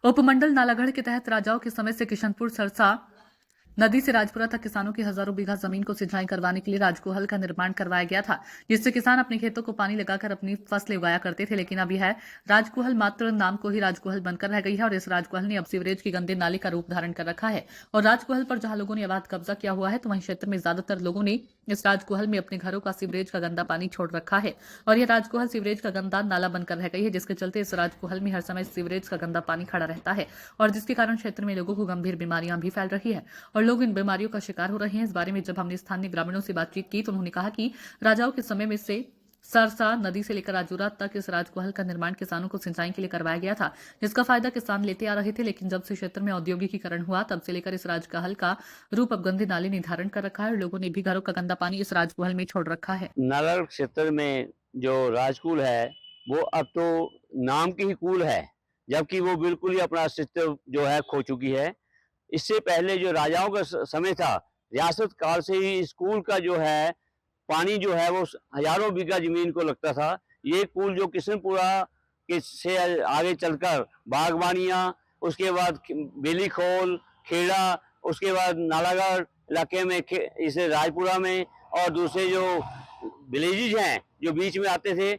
उपमंडल नालागढ़ के तहत राजाओं के समय से किशनपुर सरसा नदी से राजपुरा तक किसानों की हजारों बीघा जमीन को सिंचाई करवाने के लिए राजकुहल का निर्माण करवाया गया था, जिससे किसान अपने खेतों को पानी लगाकर अपनी फसलें उगाया करते थे। लेकिन अब यह राजकुहल मात्र नाम को ही राजकुहल बनकर रह गई है और इस राजकुहल ने अब सीवरेज की गंदे नाले का रूप धारण कर रखा है। और राजकुहल पर जहां लोगों ने अवैध कब्जा किया हुआ है, तो वहीं क्षेत्र में ज्यादातर लोगों ने इस राजकुहल में अपने घरों का सीवरेज का गंदा पानी छोड़ रखा है और यह राजकुहल सीवरेज का गंदा नाला बनकर रह गई है, जिसके चलते इस राजकुहल में हर समय सीवरेज का गंदा पानी खड़ा रहता है और जिसके कारण क्षेत्र में लोगों को गंभीर बीमारियां भी फैल रही है और लोग इन बीमारियों का शिकार हो रहे हैं। इस बारे में जब हमने स्थानीय ग्रामीणों से बातचीत की तो उन्होंने कहा कि राजाओं के समय में से सरसा नदी से लेकर राजूरा तक इस राजकुहल का निर्माण किसानों को सिंचाई के लिए करवाया गया था, जिसका फायदा किसान लेते आ रहे थे। लेकिन जब से क्षेत्र में औद्योगिकीकरण हुआ, तब से लेकर इस राजकुहल का रूप अब गंदे नाले ने धारण कर रखा है और लोगों ने भी घरों का गंदा पानी इस राजकुहल में छोड़ रखा है। नालागढ़ क्षेत्र में जो राजकुल है वो अब तो नाम की ही कुल है, जबकि वो बिल्कुल ही अपना अस्तित्व जो है खो चुकी है। इससे पहले जो राजाओं का समय था, रियासत काल से ही स्कूल का जो है पानी जो है वो हजारों बीघा जमीन को लगता था। ये कुल जो किशनपुरा के से आगे चलकर बागवानियाँ, उसके बाद बेली खोल, खेड़ा, उसके बाद नालागढ़ इलाके में इसे राजपुरा में और दूसरे जो विलेजेज हैं जो बीच में आते थे,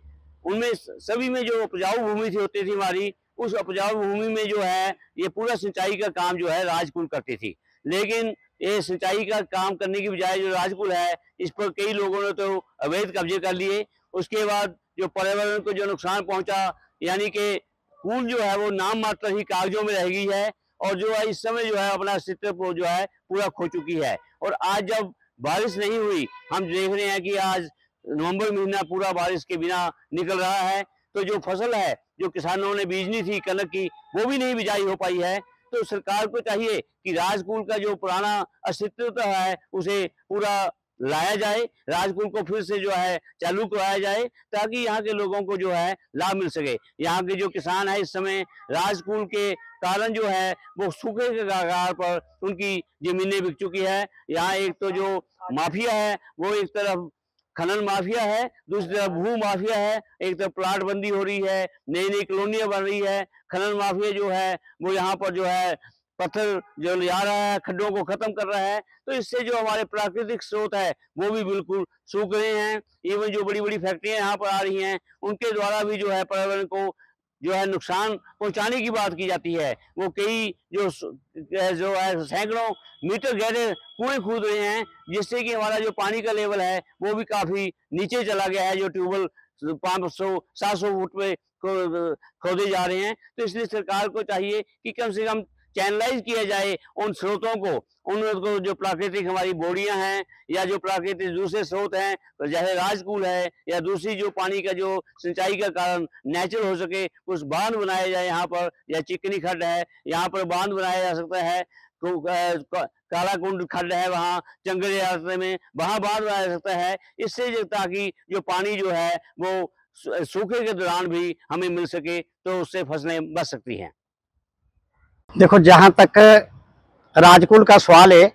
उनमें सभी में जो उपजाऊ भूमि थी होती थी हमारी, उस उपजाऊ भूमि में जो है ये पूरा सिंचाई का काम जो है राजकुल करती थी। लेकिन ये सिंचाई का काम करने की बजाय जो राजकुल है, इस पर कई लोगों ने तो अवैध कब्जे कर लिए। उसके बाद जो पर्यावरण को जो नुकसान पहुंचा, यानी कि कुल जो है वो नाम मात्र ही कागजों में रह गई है और जो है इस समय जो है अपना अस्तित्व को जो है पूरा खो चुकी है। और आज जब बारिश नहीं हुई, हम देख रहे हैं कि आज नवंबर महीना पूरा बारिश के बिना निकल रहा है, तो जो फसल है जो किसानों ने बीजनी थी कनक की, वो भी नहीं बिजाई हो पाई है। तो सरकार को चाहिए कि राजकुल का जो पुराना अस्तित्व है उसे पूरा लाया जाए, राजकुल को फिर से जो है चालू कराया जाए, ताकि यहाँ के लोगों को जो है लाभ मिल सके। यहाँ के जो किसान है इस समय राजकुल के कारण जो है वो सूखे के कगार पर उनकी जमीनें बिक चुकी है। यहाँ एक तो जो माफिया है वो एक तरफ खनन माफिया है, दूसरी तरफ भू माफिया है, एक तरफ प्लाट बंदी हो रही है, नई नई कॉलोनियां बन रही है। खनन माफिया जो है वो यहाँ पर जो है पत्थर जो ले आ रहा है, खड्डों को खत्म कर रहा है, तो इससे जो हमारे प्राकृतिक स्रोत है वो भी बिल्कुल सूख रहे हैं। इवन जो बड़ी बड़ी फैक्ट्रियां यहाँ पर आ रही हैं, उनके द्वारा भी जो है पर्यावरण को जो है नुकसान पहुंचाने की बात की जाती है। वो कई जो है सैकड़ों मीटर गहरे कुएं खोद रहे हैं, जिससे कि हमारा जो पानी का लेवल है वो भी काफी नीचे चला गया है। जो ट्यूबवेल 500-700 फुट पे खोदे जा रहे हैं, तो इसलिए सरकार को चाहिए कि कम से कम चैनलाइज किया जाए उन स्रोतों को, उनको जो प्राकृतिक हमारी बोरियां हैं या जो प्राकृतिक दूसरे स्रोत हैं, तो जैसे राजकुल है या दूसरी जो पानी का जो सिंचाई का कारण नेचुरल हो सके, कुछ बांध बनाया जाए यहाँ पर, या चिकनी खड्ड है यहाँ पर बांध बनाया जा सकता है, काला कुंड खड्ड है वहाँ जंगल रास्ते में, वहां बांध बनाया जा सकता है। इससे ताकि जो पानी जो है वो सूखे के दौरान भी हमें मिल सके, तो उससे फसलें बच सकती हैं। देखो, जहां तक राजकुल का सवाल है,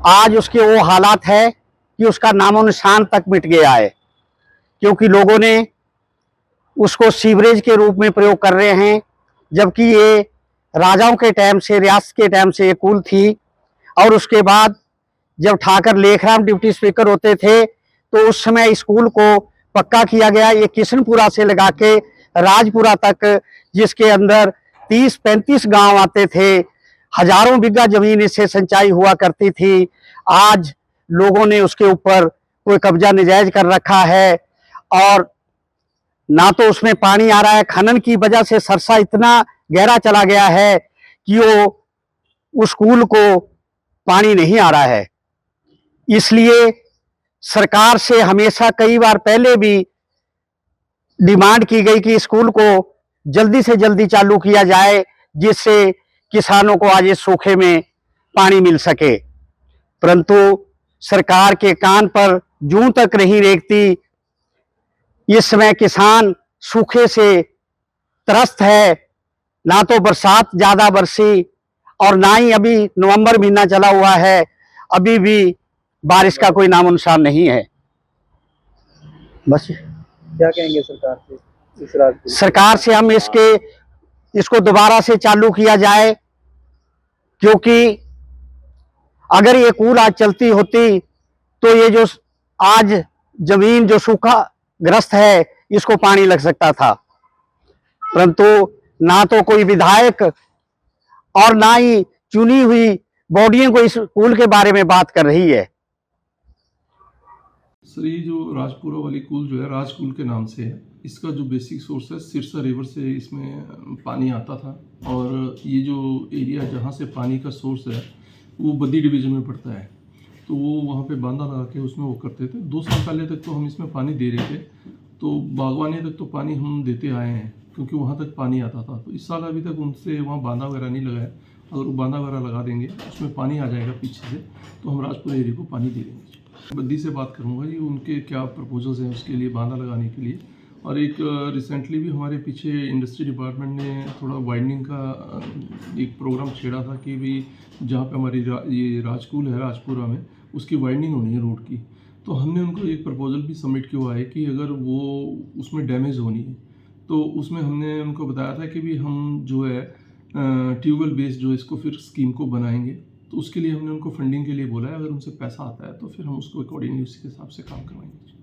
आज उसके वो हालात है कि उसका नामो निशान तक मिट गया है, क्योंकि लोगों ने उसको सीवरेज के रूप में प्रयोग कर रहे हैं, जबकि ये राजाओं के टाइम से, रियासत के टाइम से ये कुल थी। और उसके बाद जब ठाकर लेखराम डिप्टी स्पीकर होते थे, तो उस समय स्कूल को पक्का किया गया। ये किशनपुरा से लगा के राजपुरा तक, जिसके अंदर 30-35 गांव आते थे, हजारों बीघा जमीन इससे सिंचाई हुआ करती थी। आज लोगों ने उसके ऊपर कोई कब्जा नाजायज कर रखा है और ना तो उसमें पानी आ रहा है। खनन की वजह से सरसा इतना गहरा चला गया है कि वो उस कुल को पानी नहीं आ रहा है। इसलिए सरकार से हमेशा कई बार पहले भी डिमांड की गई कि स्कूल को जल्दी से जल्दी चालू किया जाए, जिससे किसानों को आज इस सूखे में पानी मिल सके, परंतु सरकार के कान पर जूं तक नहीं रेंगती। इस समय किसान सूखे से त्रस्त है, ना तो बरसात ज्यादा बरसी और ना ही अभी नवंबर महीना चला हुआ है, अभी भी बारिश का कोई नामो निशान नहीं है। बस क्या कहेंगे सरकार से? इस राजकुल सरकार से हम इसके इसको दोबारा से चालू किया जाए, क्योंकि अगर ये कूल आज चलती होती तो ये जो आज जमीन जो सूखा ग्रस्त है इसको पानी लग सकता था, परंतु ना तो कोई विधायक और ना ही चुनी हुई बॉडियों को इस कूल के बारे में बात कर रही है। सर ये जो राजपुरा वाली कूल जो है राजकूल के नाम से है। इसका जो बेसिक सोर्स है सिरसा रिवर से इसमें पानी आता था, और ये जो एरिया जहाँ से पानी का सोर्स है वो बद्दी डिवीज़न में पड़ता है, तो वो वहाँ पे बांधा लगा के उसमें वो करते थे। 2 साल पहले तक तो हम इसमें पानी दे रहे थे, तो बागवानी तक तो पानी हम देते आए हैं क्योंकि वहाँ तक पानी आता था। तो इस साल अभी तक उनसे वहाँ बांधा वगैरह नहीं लगा है। अगर वो बांधा वगैरह लगा देंगे उसमें पानी आ जाएगा पीछे से, तो हम राजपुरा एरिया को पानी दे देंगे। बद्दी से बात करूँगा जी, उनके क्या प्रपोजल्स हैं उसके लिए बांधा लगाने के लिए। और एक रिसेंटली भी हमारे पीछे इंडस्ट्री डिपार्टमेंट ने थोड़ा वाइडनिंग का एक प्रोग्राम छेड़ा था कि भाई जहाँ पे हमारी ये राजकूल है राजपुरा में, उसकी वाइडनिंग होनी है रोड की। तो हमने उनको एक प्रपोजल भी सबमिट किया है कि अगर वो उसमें डैमेज होनी है तो उसमें हमने उनको बताया था कि भी हम जो है ट्यूबवेल बेस्ड जो इसको फिर स्कीम को बनाएंगे। तो उसके लिए हमने उनको फंडिंग के लिए बोला है, अगर उनसे पैसा आता है तो फिर हम उसको अकॉर्डिंगली उसके हिसाब से काम करवाएंगे।